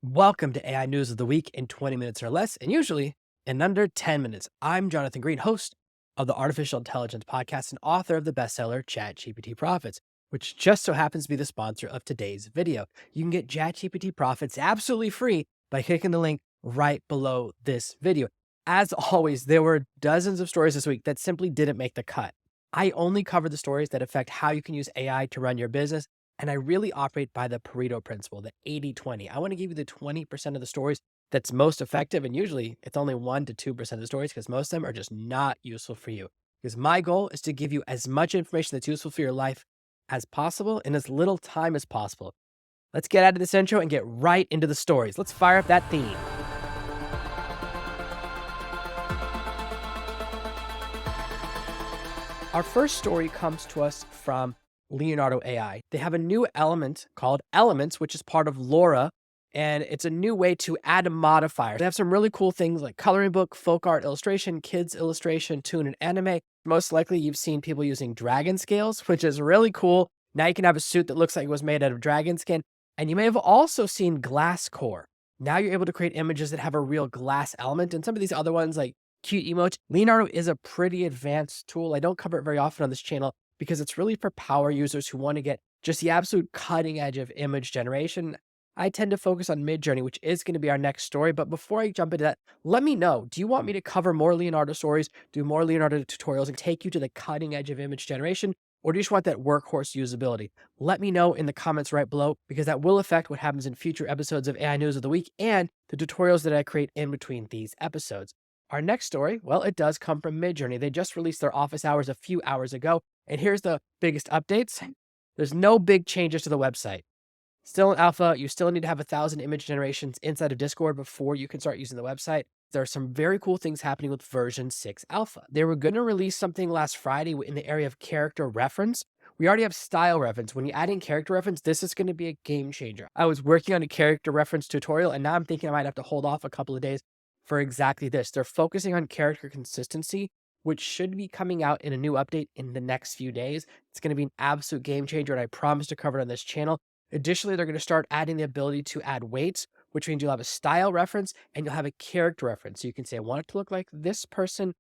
Welcome to AI News of the Week in 20 minutes or less, and usually in under 10 minutes. I'm Jonathan Green, host of the Artificial Intelligence Podcast and author of the bestseller ChatGPT Profits, which just so happens to be the sponsor of today's video. You can get ChatGPT Profits absolutely free by clicking the link right below this video. As always, there were dozens of stories this week that simply didn't make the cut. I only cover the stories that affect how you can use AI to run your business, and I really operate by the Pareto principle, the 80-20. I want to give you the 20% of the stories that's most effective. And usually it's only 1 to 2% of the stories because most of them are just not useful for you. Because my goal is to give you as much information that's useful for your life as possible in as little time as possible. Let's get out of this intro and get right into the stories. Let's fire up that theme. Our first story comes to us from Leonardo.ai. They have a new element called Elements, which is part of LoRa, and it's a new way to add a modifier. They have some really cool things like coloring book, folk art illustration, kids illustration, toon, and anime. Most likely you've seen people using dragon scales, which is really cool. Now you can have a suit that looks like it was made out of dragon skin. And you may have also seen glass core. Now you're able to create images that have a real glass element. And some of these other ones like cute emotes. Leonardo is a pretty advanced tool. I don't cover it very often on this channel because it's really for power users who want to get just the absolute cutting edge of image generation. I tend to focus on Midjourney, which is going to be our next story. But before I jump into that, let me know, do you want me to cover more Leonardo stories, do more Leonardo tutorials, and take you to the cutting edge of image generation? Or do you just want that workhorse usability? Let me know in the comments right below, because that will affect what happens in future episodes of AI News of the Week and the tutorials that I create in between these episodes. Our next story, well, it does come from Midjourney. They just released their office hours a few hours ago. And here's the biggest updates. There's no big changes to the website. Still in alpha, you still need to have 1,000 image generations inside of Discord before you can start using the website. There are some very cool things happening with version 6 alpha. They were going to release something last Friday in the area of character reference. We already have style reference. When you add in character reference, this is going to be a game changer. I was working on a character reference tutorial, and now I'm thinking I might have to hold off a couple of days for exactly this. They're focusing on character consistency, which should be coming out in a new update in the next few days. It's going to be an absolute game changer, and I promise to cover it on this channel. Additionally, they're going to start adding the ability to add weights, which means you'll have a style reference and you'll have a character reference. So you can say, I want it to look like this person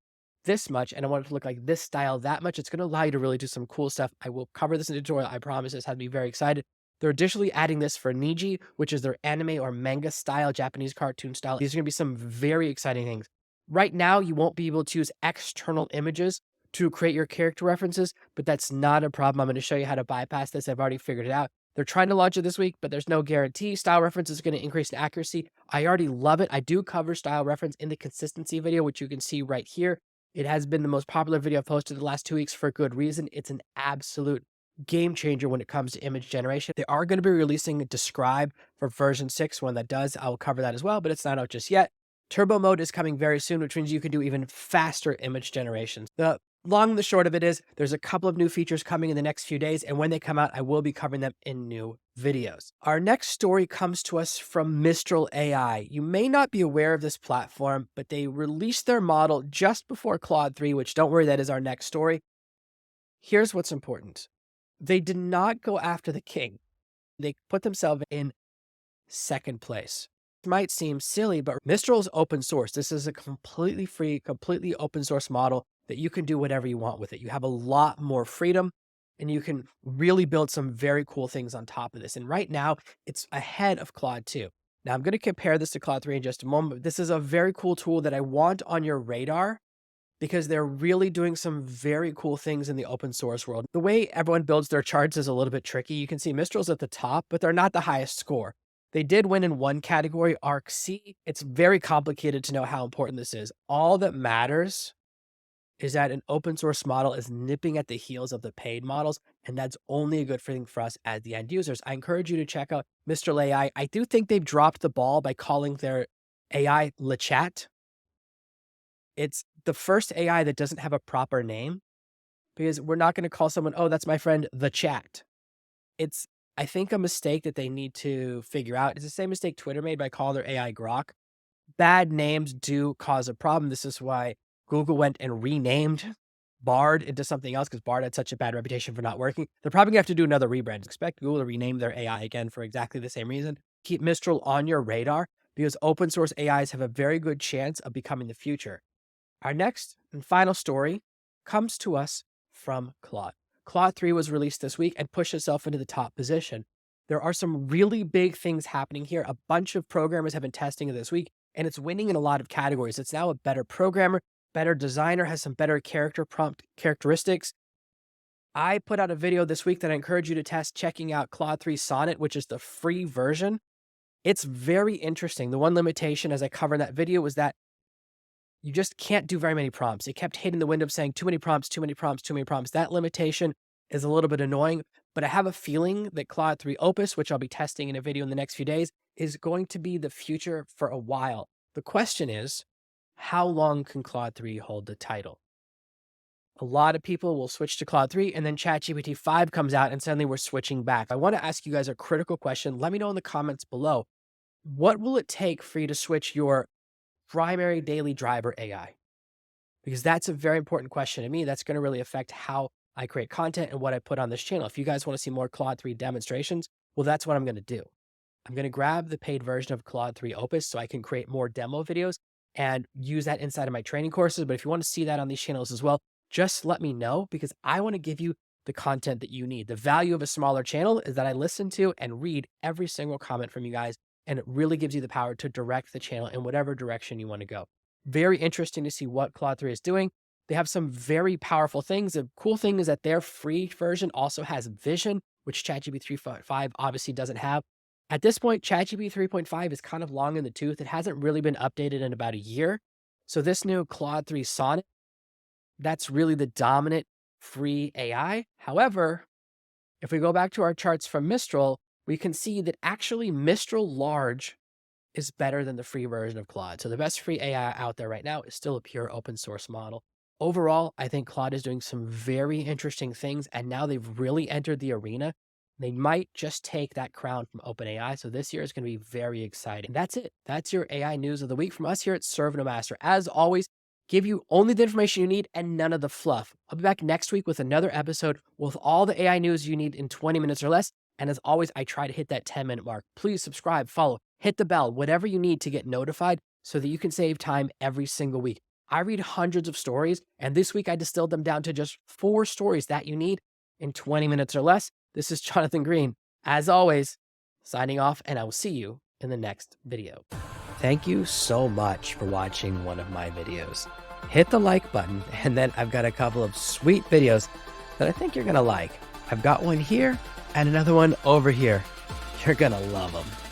this much, and I want it to look like this style that much. It's going to allow you to really do some cool stuff. I will cover this in the tutorial. I promise. This has me very excited. They're additionally adding this for Niji, which is their anime or manga style, Japanese cartoon style. These are going to be some very exciting things. Right now, you won't be able to use external images to create your character references, but that's not a problem. I'm going to show you how to bypass this. I've already figured it out. They're trying to launch it this week, but there's no guarantee. Style reference is going to increase in accuracy. I already love it. I do cover style reference in the consistency video, which you can see right here. It has been the most popular video I've posted the last 2 weeks for good reason. It's an absolute game changer when it comes to image generation. They are going to be releasing Describe for version 6. When that does, I'll cover that as well, but it's not out just yet. Turbo mode is coming very soon, which means you can do even faster image generations. The long and the short of it is there's a couple of new features coming in the next few days, and when they come out, I will be covering them in new videos. Our next story comes to us from Mistral.ai. You may not be aware of this platform, but they released their model just before Claude 3, which don't worry, that is our next story. Here's what's important. They did not go after the king. They put themselves in second place. It might seem silly, but Mistral is open source. This is a completely free, completely open source model that you can do whatever you want with it. You have a lot more freedom and you can really build some very cool things on top of this. And right now it's ahead of Claude 2. Now I'm going to compare this to Claude 3 in just a moment, but this is a very cool tool that I want on your radar because they're really doing some very cool things in the open source world. The way everyone builds their charts is a little bit tricky. You can see Mistral's at the top, but they're not the highest score. They did win in one category, Arc C. It's very complicated to know how important this is. All that matters is that an open source model is nipping at the heels of the paid models, and that's only a good thing for us as the end users. I encourage you to check out Mistral.ai. I do think they've dropped the ball by calling their AI LeChat. It's the first AI that doesn't have a proper name, because we're not going to call someone, oh, that's my friend, the chat. It's, I think, a mistake that they need to figure out. It's the same mistake Twitter made by calling their AI Grok. Bad names do cause a problem. This is why Google went and renamed Bard into something else, because Bard had such a bad reputation for not working. They're probably going to have to do another rebrand. Expect Google to rename their AI again for exactly the same reason. Keep Mistral on your radar because open source AIs have a very good chance of becoming the future. Our next and final story comes to us from Claude. Claude 3 was released this week and pushed itself into the top position. There are some really big things happening here. A bunch of programmers have been testing it this week, and it's winning in a lot of categories. It's now a better programmer, better designer, has some better character prompt characteristics. I put out a video this week that I encourage you to test, checking out Claude 3 Sonnet, which is the free version. It's very interesting. The one limitation, as I cover in that video, was that you just can't do very many prompts. It kept hitting the window of saying too many prompts, too many prompts, too many prompts. That limitation is a little bit annoying, but I have a feeling that Claude 3 Opus, which I'll be testing in a video in the next few days, is going to be the future for a while. The question is, how long can Claude 3 hold the title? A lot of people will switch to Claude 3 and then ChatGPT 5 comes out and suddenly we're switching back. I want to ask you guys a critical question. Let me know in the comments below. What will it take for you to switch your primary daily driver AI? Because that's a very important question to me. That's going to really affect how I create content and what I put on this channel. If you guys want to see more Claude 3 demonstrations, well, that's what I'm going to do. I'm going to grab the paid version of Claude 3 Opus so I can create more demo videos and use that inside of my training courses. But if you want to see that on these channels as well, just let me know because I want to give you the content that you need. The value of a smaller channel is that I listen to and read every single comment from you guys, and it really gives you the power to direct the channel in whatever direction you want to go. Very interesting to see what Claude 3 is doing. They have some very powerful things. The cool thing is that their free version also has vision, which ChatGPT 3.5 obviously doesn't have. At this point, ChatGPT 3.5 is kind of long in the tooth. It hasn't really been updated in about a year. So this new Claude 3 Sonnet, that's really the dominant free AI. However, if we go back to our charts from Mistral, we can see that actually Mistral Large is better than the free version of Claude. So the best free AI out there right now is still a pure open source model. Overall, I think Claude is doing some very interesting things, and now they've really entered the arena. They might just take that crown from OpenAI. So this year is going to be very exciting. That's it. That's your AI news of the week from us here at Serve No Master. As always, give you only the information you need and none of the fluff. I'll be back next week with another episode with all the AI news you need in 20 minutes or less. And as always, I try to hit that 10-minute mark. Please subscribe, follow, hit the bell, whatever you need to get notified so that you can save time every single week. I read hundreds of stories, and this week I distilled them down to just 4 stories that you need in 20 minutes or less. This is Jonathan Green, as always, signing off, and I will see you in the next video. Thank you so much for watching one of my videos. Hit the like button, and then I've got a couple of sweet videos that I think you're gonna like. I've got one here and another one over here. You're gonna love them.